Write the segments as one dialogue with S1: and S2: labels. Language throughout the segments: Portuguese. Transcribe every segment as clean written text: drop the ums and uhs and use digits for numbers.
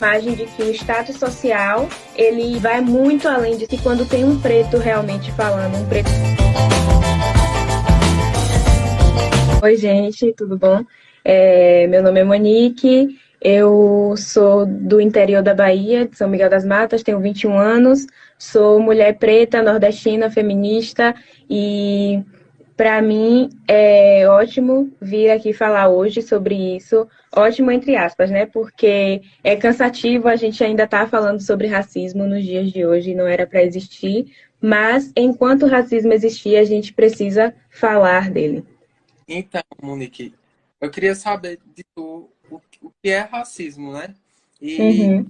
S1: imagem de que o status social, ele vai muito além de se quando tem um preto realmente falando, um preto. Oi, gente, tudo bom? Meu nome é Monique, eu sou do interior da Bahia, de São Miguel das Matas, tenho 21 anos, sou mulher preta, nordestina, feminista e para mim é ótimo vir aqui falar hoje sobre isso, ótimo entre aspas, né? Porque é cansativo, a gente ainda está falando sobre racismo nos dias de hoje, não era para existir, mas enquanto o racismo existir, a gente precisa falar dele.
S2: Então, Monique, eu queria saber de tu o que é racismo, né? E
S1: Uhum.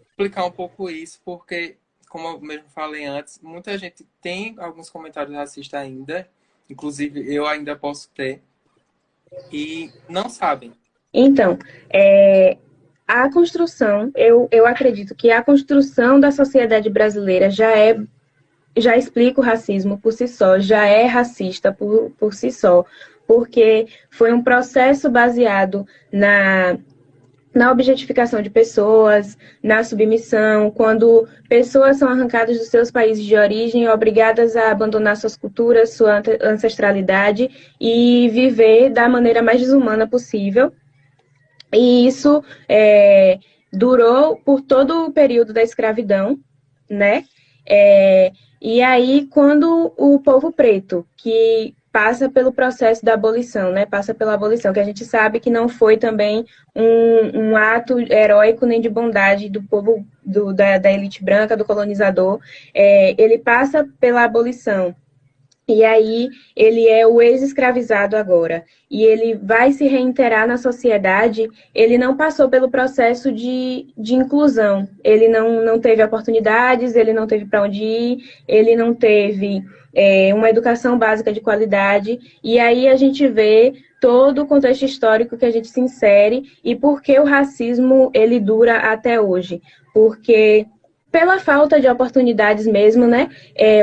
S2: explicar um pouco isso, porque, como eu mesmo falei antes, muita gente tem alguns comentários racistas ainda, inclusive eu ainda posso ter, e não sabem.
S1: Então, a construção, eu acredito que a construção da sociedade brasileira já explica o racismo por si só, já é racista por si só, porque foi um processo baseado na objetificação de pessoas, na submissão, quando pessoas são arrancadas dos seus países de origem, obrigadas a abandonar suas culturas, sua ancestralidade e viver da maneira mais desumana possível. E isso durou por todo o período da escravidão, né? E aí, quando o povo preto, que passa pelo processo da abolição, né? Passa pela abolição, que a gente sabe que não foi também um ato heróico nem de bondade do povo, da elite branca, do colonizador. Ele passa pela abolição. E aí ele é o ex-escravizado agora. E ele vai se reiterar na sociedade. Ele não passou pelo processo de inclusão. Ele não teve oportunidades, ele não teve para onde ir, ele não teve uma educação básica de qualidade. E aí a gente vê todo o contexto histórico que a gente se insere e por que o racismo ele dura até hoje. Porque pela falta de oportunidades mesmo, né?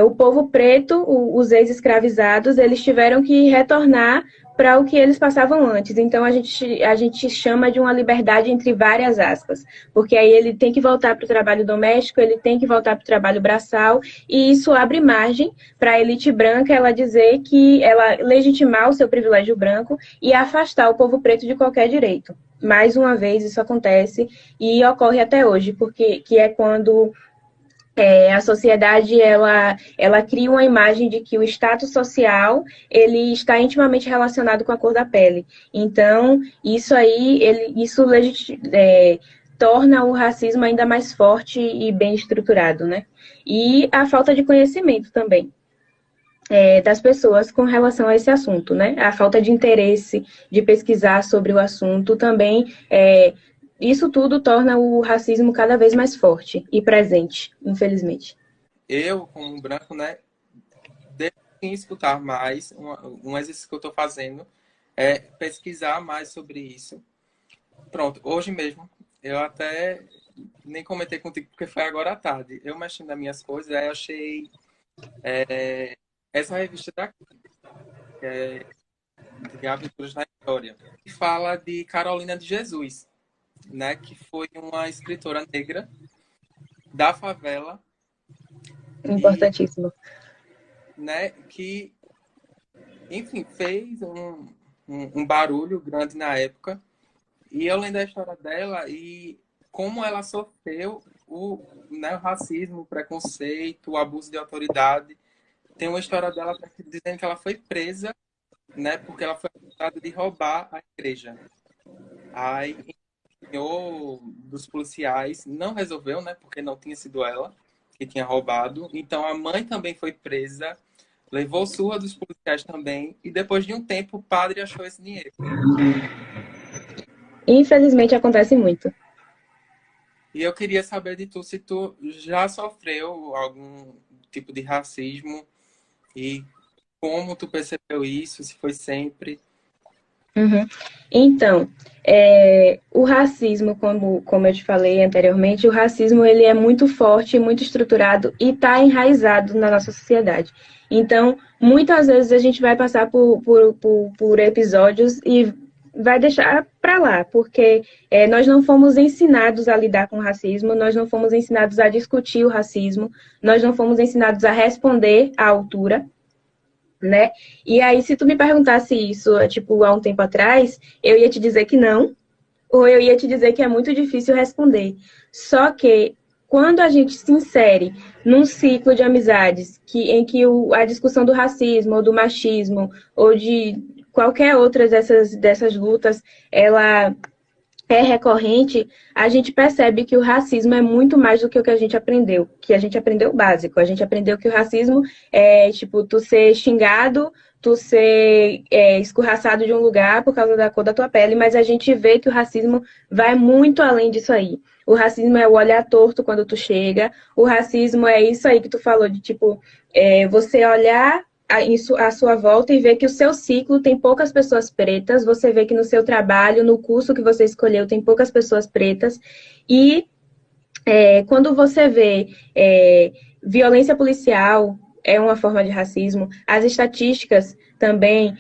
S1: O povo preto, os ex-escravizados, eles tiveram que retornar para o que eles passavam antes. Então, a gente chama de uma liberdade entre várias aspas, porque aí ele tem que voltar para o trabalho doméstico, ele tem que voltar para o trabalho braçal, e isso abre margem para a elite branca ela dizer que ela legitimar o seu privilégio branco e afastar o povo preto de qualquer direito. Mais uma vez isso acontece e ocorre até hoje, porque que é quando a sociedade ela cria uma imagem de que o status social ele está intimamente relacionado com a cor da pele. Então isso aí torna o racismo ainda mais forte e bem estruturado, né? E a falta de conhecimento também. Das pessoas com relação a esse assunto, né? A falta de interesse de pesquisar sobre o assunto também, isso tudo torna o racismo cada vez mais forte e presente, infelizmente.
S2: Eu, como branco, né, devo sim escutar mais. Um exercício que eu estou fazendo é pesquisar mais sobre isso. Pronto, hoje mesmo, eu até nem comentei contigo porque foi agora à tarde. Eu mexendo nas minhas coisas, aí eu achei essa revista daqui, que é de Aventuras na História, que fala de Carolina de Jesus, né, que foi uma escritora negra da favela e,
S1: Importantíssimo.
S2: né, que, enfim, fez um barulho grande na época. E eu lendo a história dela e como ela sofreu né, o racismo, o preconceito, o abuso de autoridade. Tem uma história dela dizendo que ela foi presa, né, porque ela foi acusada de roubar a igreja. Aí o senhor dos policiais não resolveu, né, porque não tinha sido ela que tinha roubado. Então a mãe também foi presa, levou surra dos policiais também, e depois de um tempo o padre achou esse dinheiro.
S1: Infelizmente acontece muito.
S2: E eu queria saber de tu se tu já sofreu algum tipo de racismo e como tu percebeu isso, se foi sempre.
S1: Uhum. Então, o racismo, como eu te falei anteriormente, o racismo ele é muito forte, muito estruturado e está enraizado na nossa sociedade. Então, muitas vezes a gente vai passar por episódios e vai deixar para lá, porque nós não fomos ensinados a lidar com o racismo, nós não fomos ensinados a discutir o racismo, nós não fomos ensinados a responder à altura, né? E aí, se tu me perguntasse isso, tipo, há um tempo atrás, eu ia te dizer que não, ou eu ia te dizer que é muito difícil responder. Só que quando a gente se insere num ciclo de amizades em que a discussão do racismo, ou do machismo, ou de qualquer outra dessas lutas, ela é recorrente, a gente percebe que o racismo é muito mais do que o que a gente aprendeu, que a gente aprendeu o básico. A gente aprendeu que o racismo é, tipo, tu ser xingado, tu ser escorraçado de um lugar por causa da cor da tua pele, mas a gente vê que o racismo vai muito além disso aí. O racismo é o olhar torto quando tu chega, o racismo é isso aí que tu falou, de tipo, você olhar à sua volta e ver que o seu ciclo tem poucas pessoas pretas, você vê que no seu trabalho, no curso que você escolheu, tem poucas pessoas pretas, e quando você vê violência policial, é uma forma de racismo, as estatísticas também,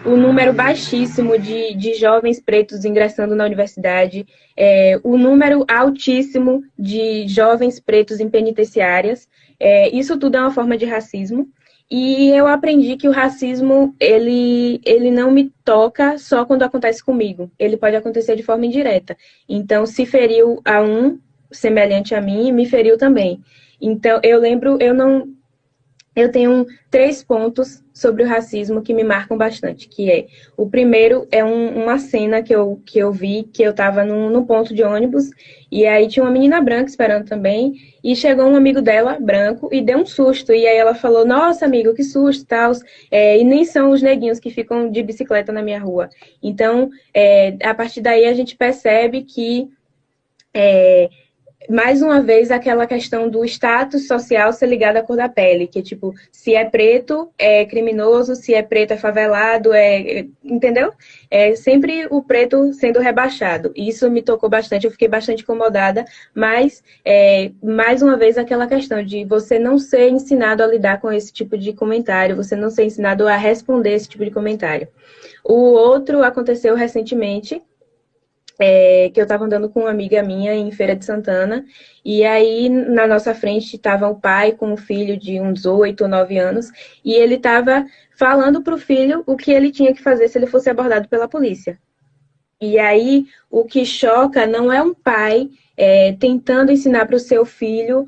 S1: o número baixíssimo de jovens pretos ingressando na universidade, o número altíssimo de jovens pretos em penitenciárias, isso tudo é uma forma de racismo. E eu aprendi que o racismo, ele não me toca só quando acontece comigo. Ele pode acontecer de forma indireta. Então, se feriu a um semelhante a mim, me feriu também. Então, eu lembro, eu tenho 3 pontos sobre o racismo que me marcam bastante, que o primeiro é uma cena que eu vi, que eu estava num ponto de ônibus, e aí tinha uma menina branca esperando também, e chegou um amigo dela, branco, e deu um susto, e aí ela falou, nossa, amigo, que susto, tal, e nem são os neguinhos que ficam de bicicleta na minha rua. Então, a partir daí a gente percebe que mais uma vez, aquela questão do status social ser ligado à cor da pele, que, tipo, se é preto, é criminoso, se é preto, é favelado, entendeu? É sempre o preto sendo rebaixado. Isso me tocou bastante, eu fiquei bastante incomodada, mas, mais uma vez, aquela questão de você não ser ensinado a lidar com esse tipo de comentário, você não ser ensinado a responder esse tipo de comentário. O outro aconteceu recentemente, que eu estava andando com uma amiga minha em Feira de Santana, e aí na nossa frente estava o pai com um filho de uns 8 ou 9 anos, e ele estava falando para o filho o que ele tinha que fazer se ele fosse abordado pela polícia. E aí o que choca não é um pai tentando ensinar para o seu filho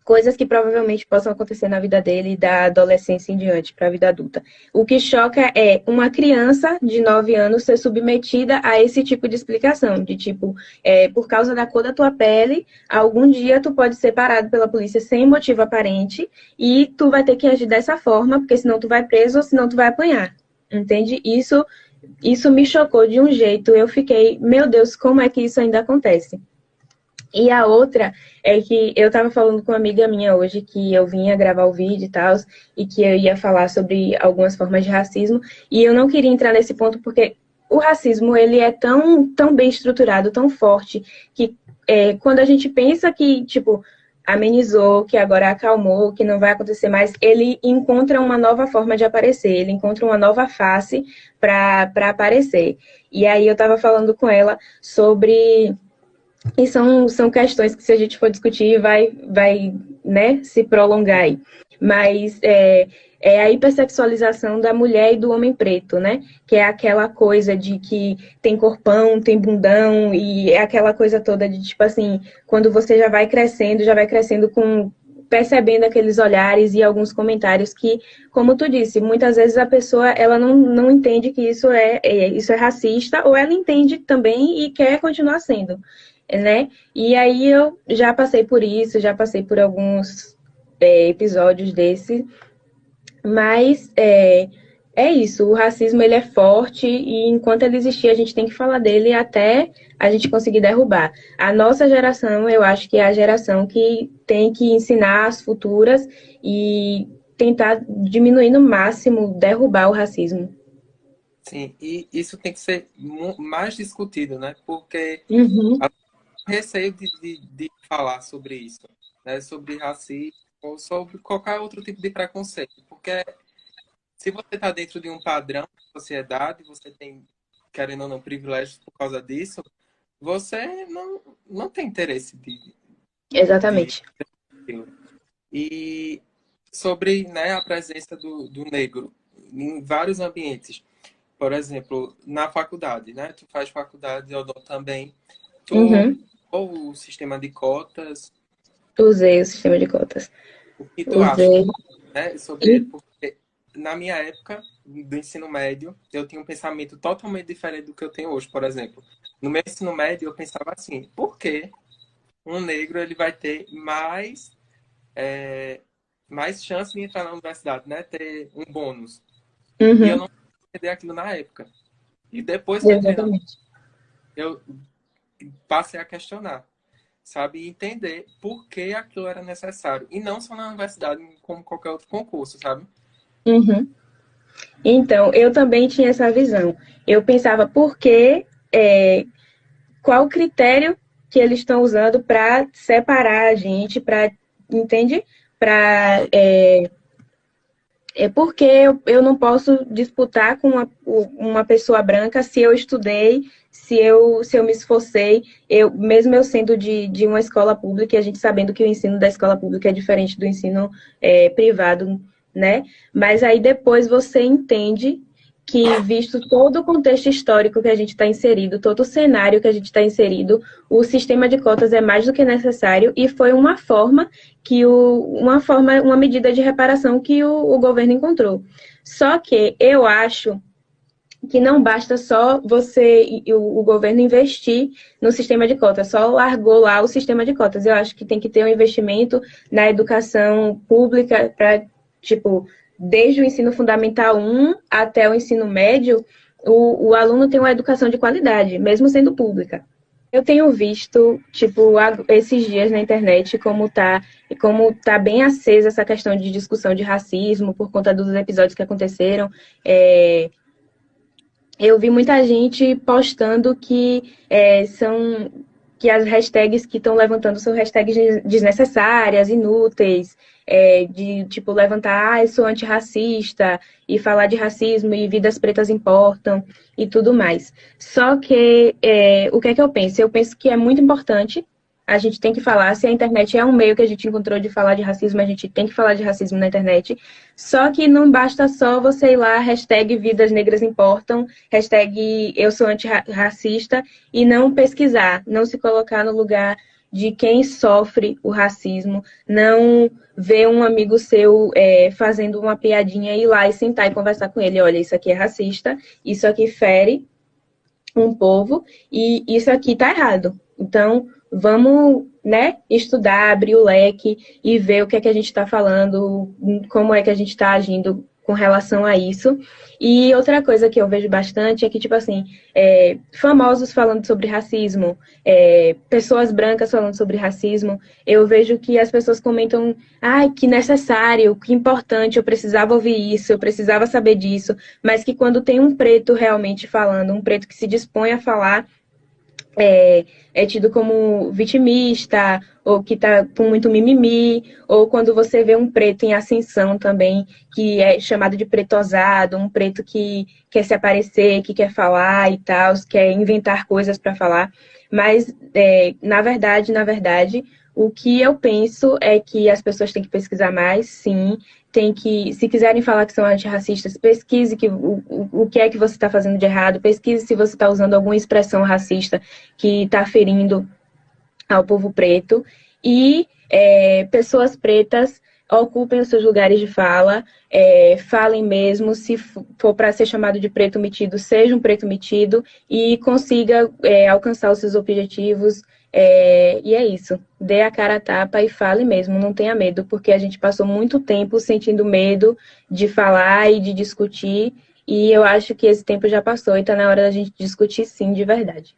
S1: coisas que provavelmente possam acontecer na vida dele da adolescência em diante para a vida adulta. O que choca é uma criança de 9 anos ser submetida a esse tipo de explicação, de tipo, por causa da cor da tua pele, algum dia tu pode ser parado pela polícia sem motivo aparente e tu vai ter que agir dessa forma, porque senão tu vai preso ou senão tu vai apanhar. Entende? Isso me chocou de um jeito. Eu fiquei, meu Deus, como é que isso ainda acontece? E a outra é que eu estava falando com uma amiga minha hoje que eu vinha gravar o vídeo e tal, e que eu ia falar sobre algumas formas de racismo, e eu não queria entrar nesse ponto porque o racismo, ele é tão bem estruturado, tão forte, que quando a gente pensa que, tipo, amenizou, que agora acalmou, que não vai acontecer mais, ele encontra uma nova forma de aparecer, ele encontra uma nova face para aparecer. E aí eu estava falando com ela sobre... E são questões que, se a gente for discutir, vai né, se prolongar aí. Mas é a hipersexualização da mulher e do homem preto, né? Que é aquela coisa de que tem corpão, tem bundão, e é aquela coisa toda de, tipo assim, quando você já vai crescendo com percebendo aqueles olhares e alguns comentários que, como tu disse, muitas vezes a pessoa ela não entende que isso é racista, ou ela entende também e quer continuar sendo, né? E aí eu já passei por isso, já passei por alguns episódios desse, mas é isso, o racismo ele é forte e enquanto ele existir a gente tem que falar dele até a gente conseguir derrubar. A nossa geração, eu acho que é a geração que tem que ensinar as futuras e tentar diminuir no máximo, derrubar o racismo.
S2: Sim, e isso tem que ser mais discutido, né? Porque
S1: Uhum.
S2: há receio de falar sobre isso, né? Sobre racismo ou sobre qualquer outro tipo de preconceito. Porque se você está dentro de um padrão de sociedade, você tem, querendo ou não, privilégios por causa disso, você não tem interesse de
S1: Exatamente.
S2: aquilo. E sobre, né, a presença do negro em vários ambientes. Por exemplo, na faculdade, né? Tu faz faculdade, eu dou também. Tu,
S1: Uhum.
S2: ou o sistema de cotas,
S1: Usei o sistema de cotas.
S2: o que tu acha,
S1: Usei.
S2: né, sobre ele?
S1: E-
S2: Porque na minha época do ensino médio, eu tinha um pensamento totalmente diferente do que eu tenho hoje, por exemplo. No meu ensino médio, eu pensava assim, por que um negro ele vai ter é, mais chance de entrar na universidade, né? Ter um bônus. E eu
S1: Uhum.
S2: não entendi aquilo na época. E depois que eu entrei na
S1: Exatamente.
S2: eu passei a questionar, sabe? E entender por que aquilo era necessário. E não só na universidade, como qualquer outro concurso, sabe?
S1: Uhum. Então, eu também tinha essa visão. Eu pensava, qual o critério que eles estão usando para separar a gente, para, entende? Para porque eu não posso disputar com uma pessoa branca se eu estudei, se eu me esforcei, mesmo eu sendo de uma escola pública, e a gente sabendo que o ensino da escola pública é diferente do ensino privado, né? Mas aí depois você entende que, visto todo o contexto histórico que a gente está inserido, todo o cenário que a gente está inserido, o sistema de cotas é mais do que necessário e foi uma medida de reparação que o governo encontrou. Só que eu acho que não basta só você e o governo investir no sistema de cotas, só largou lá o sistema de cotas. Eu acho que tem que ter um investimento na educação pública para, tipo, desde o ensino fundamental 1 até o ensino médio, o aluno tem uma educação de qualidade, mesmo sendo pública. Eu tenho visto, tipo, esses dias na internet como tá bem acesa essa questão de discussão de racismo por conta dos episódios que aconteceram. Eu vi muita gente postando que as hashtags que estão levantando são hashtags desnecessárias, inúteis, de tipo levantar, eu sou antirracista, e falar de racismo e vidas pretas importam e tudo mais. Só que o que é que eu penso? Eu penso que é muito importante. A gente tem que falar, se a internet é um meio que a gente encontrou de falar de racismo, a gente tem que falar de racismo na internet. Só que não basta só você ir lá, hashtag Vidas Negras Importam, hashtag Eu Sou Antirracista, e não pesquisar, não se colocar no lugar de quem sofre o racismo, não ver um amigo seu fazendo uma piadinha, ir lá e sentar e conversar com ele. Olha, isso aqui é racista, isso aqui fere um povo e isso aqui tá errado. Então, vamos, né, estudar, abrir o leque e ver o que é que a gente está falando, como é que a gente está agindo com relação a isso. E outra coisa que eu vejo bastante é que, tipo assim, famosos falando sobre racismo, pessoas brancas falando sobre racismo, eu vejo que as pessoas comentam, ai, que necessário, que importante, eu precisava ouvir isso, eu precisava saber disso, mas que quando tem um preto realmente falando, um preto que se dispõe a falar, é tido como vitimista, ou que tá com muito mimimi, ou quando você vê um preto em ascensão também, que é chamado de pretosado, um preto que quer se aparecer, que quer falar e tal, quer inventar coisas para falar. Mas, na verdade, o que eu penso é que as pessoas têm que pesquisar mais, sim, tem que, se quiserem falar que são antirracistas, pesquise o que é que você está fazendo de errado, pesquise se você está usando alguma expressão racista que está ferindo ao povo preto. E pessoas pretas ocupem os seus lugares de fala, falem mesmo, se for para ser chamado de preto metido, seja um preto metido e consiga alcançar os seus objetivos. E é isso. Dê a cara a tapa e fale mesmo, não tenha medo, porque a gente passou muito tempo sentindo medo de falar e de discutir, e eu acho que esse tempo já passou e está na hora da gente discutir sim, de verdade.